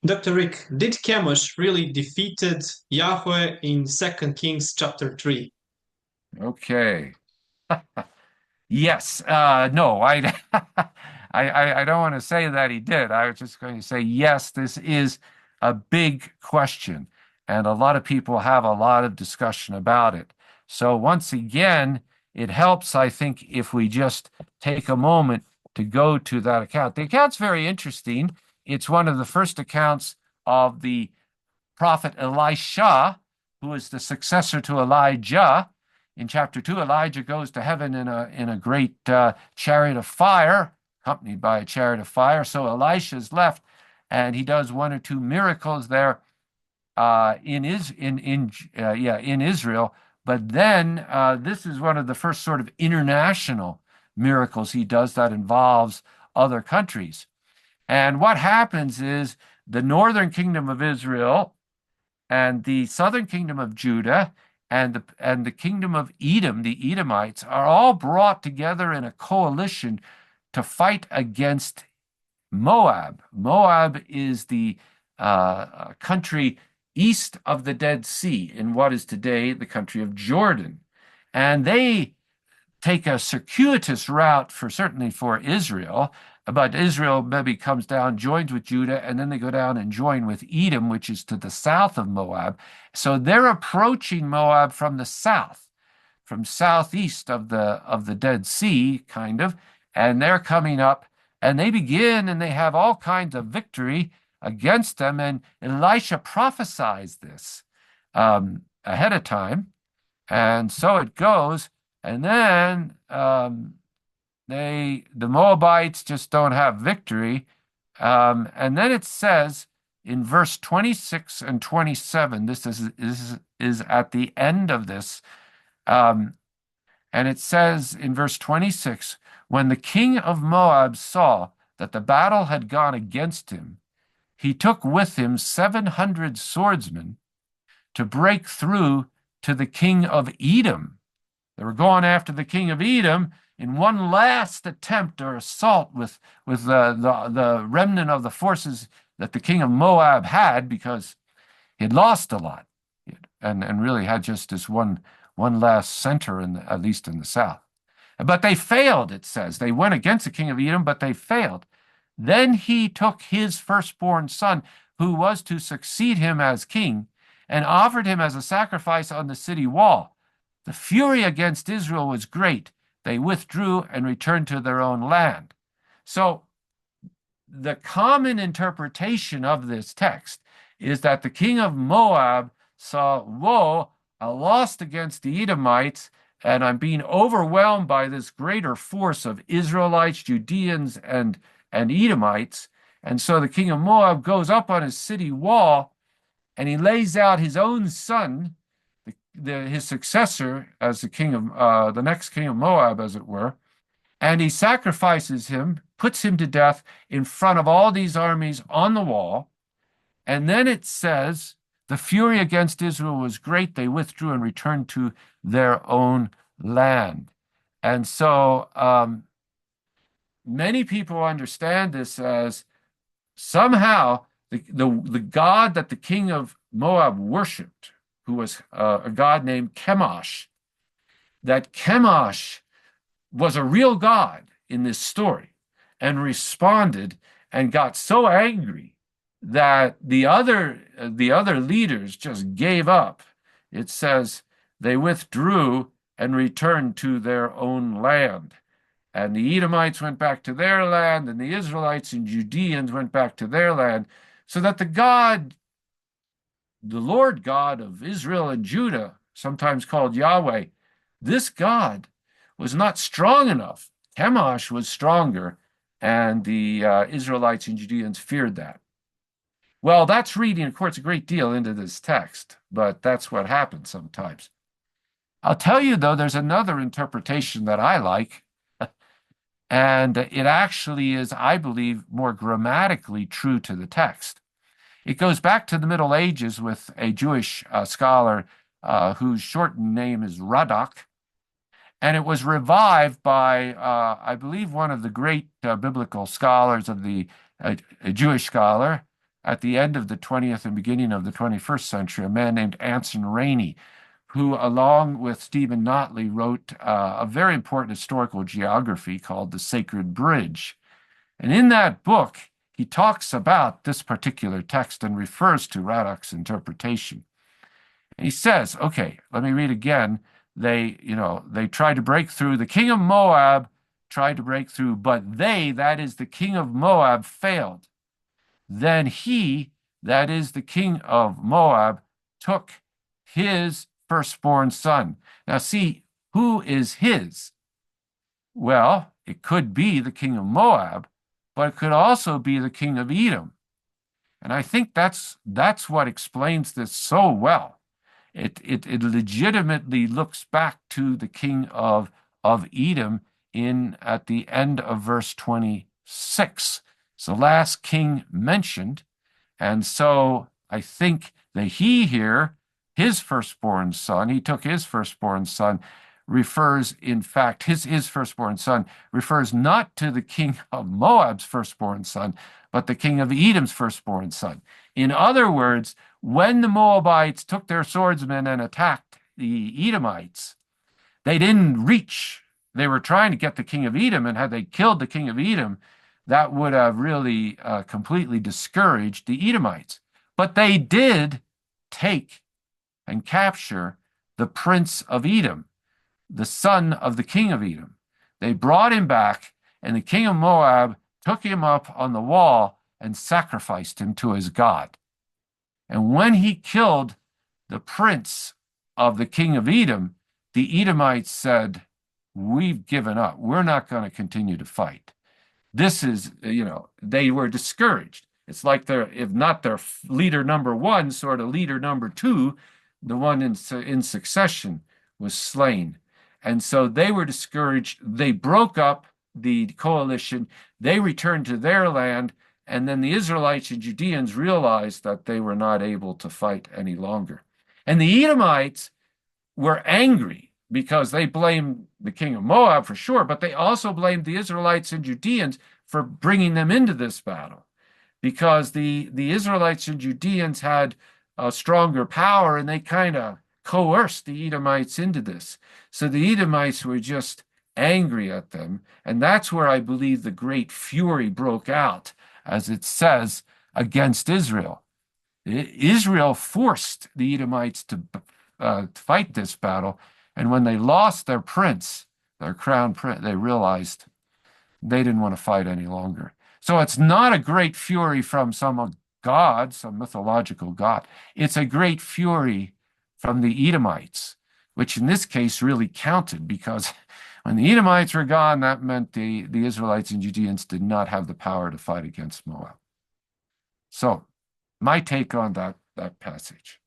Dr. Rick, did Chemosh really defeated Yahweh in 2 Kings chapter 3? Okay. Yes. No, I don't want to say that he did. I was just going to say, yes, this is a big question, and a lot of people have a lot of discussion about it. So once again, it helps, I think, if we just take a moment to go to that account. The account's very interesting. It's one of the first accounts of the prophet Elisha, who is the successor to Elijah. In chapter 2, Elijah goes to heaven in a great chariot of fire, accompanied by a chariot of fire. So Elisha's left, and he does one or two miracles there in Israel. But then this is one of the first sort of international miracles he does that involves other countries. And what happens is the northern kingdom of Israel and the southern kingdom of Judah and the kingdom of Edom, the Edomites, are all brought together in a coalition to fight against Moab. Moab is the country east of the Dead Sea in what is today the country of Jordan. And they take a circuitous route certainly for Israel, but Israel maybe comes down, joins with Judah, and then they go down and join with Edom, which is to the south of Moab. So they're approaching Moab from the south, from southeast of the Dead Sea, kind of, and they're coming up, and they begin, and they have all kinds of victory against them. And Elisha prophesies this ahead of time, and so it goes. And then the Moabites just don't have victory. And then it says in verse 26 and 27, this is at the end of this. And it says in verse 26, when the king of Moab saw that the battle had gone against him, he took with him 700 swordsmen to break through to the king of Edom. They were going after the king of Edom in one last attempt or assault with the remnant of the forces that the king of Moab had, because he had lost a lot and really had just this one last center, at least in the south. But they failed, it says. They went against the king of Edom, but they failed. Then he took his firstborn son, who was to succeed him as king, and offered him as a sacrifice on the city wall. The fury against Israel was great. They withdrew and returned to their own land. So the common interpretation of this text is that the king of Moab saw, whoa, I lost against the Edomites, and I'm being overwhelmed by this greater force of Israelites, Judeans, and Edomites. And so the king of Moab goes up on his city wall, and he lays out his own son, his successor as the next king of Moab, as it were, and he sacrifices him, puts him to death in front of all these armies on the wall. And then it says, the fury against Israel was great. They withdrew and returned to their own land. And so many people understand this as somehow the God that the king of Moab worshipped, who was a god named Chemosh, that Chemosh was a real god in this story and responded and got so angry that the other leaders just gave up. It says they withdrew and returned to their own land. And the Edomites went back to their land, and the Israelites and Judeans went back to their land, so that the Lord God of Israel and Judah, sometimes called Yahweh, this God was not strong enough. Chemosh was stronger, and the Israelites and Judeans feared that. Well, that's reading, of course, a great deal into this text, but that's what happens sometimes. I'll tell you, though, there's another interpretation that I like, and it actually is, I believe, more grammatically true to the text. It goes back to the Middle Ages with a Jewish scholar whose shortened name is Radak, and it was revived by, I believe, one of the great biblical scholars of a Jewish scholar, at the end of the 20th and beginning of the 21st century, a man named Anson Rainey, who, along with Stephen Notley, wrote a very important historical geography called The Sacred Bridge. And in that book, he talks about this particular text and refers to Radach's interpretation. And he says, okay, let me read again. They tried to break through. The king of Moab tried to break through, but they, that is the king of Moab, failed. Then he, that is the king of Moab, took his firstborn son. Now see, who is his? Well, it could be the king of Moab, but it could also be the king of Edom. And I think that's what explains this so well. It legitimately looks back to the king of Edom at the end of verse 26. It's the last king mentioned. And so I think the he here, his firstborn son, he took his firstborn son, refers, in fact, his firstborn son refers not to the king of Moab's firstborn son, but the king of Edom's firstborn son. In other words, when the Moabites took their swordsmen and attacked the Edomites, they didn't reach. They were trying to get the king of Edom, and had they killed the king of Edom, that would have really completely discouraged the Edomites. But they did take and capture the prince of Edom, the son of the king of Edom. They brought him back, and the king of Moab took him up on the wall and sacrificed him to his god. And when he killed the prince of the king of Edom, the Edomites said, we've given up. We're not going to continue to fight. This is, they were discouraged. It's like if not their leader number one, sort of leader number two, the one in succession was slain. And so they were discouraged. They broke up the coalition. They returned to their land. And then the Israelites and Judeans realized that they were not able to fight any longer. And the Edomites were angry because they blamed the king of Moab for sure, but they also blamed the Israelites and Judeans for bringing them into this battle, because the Israelites and Judeans had a stronger power, and they kind of coerced the Edomites into this. So the Edomites were just angry at them, and that's where I believe the great fury broke out, as it says, against Israel. Israel forced the Edomites to fight this battle, and when they lost their prince, their crown prince, they realized they didn't want to fight any longer. So it's not a great fury from some god, some mythological god. It's a great fury from the Edomites, which in this case really counted, because when the Edomites were gone, that meant the Israelites and Judeans did not have the power to fight against Moab. So my take on that passage.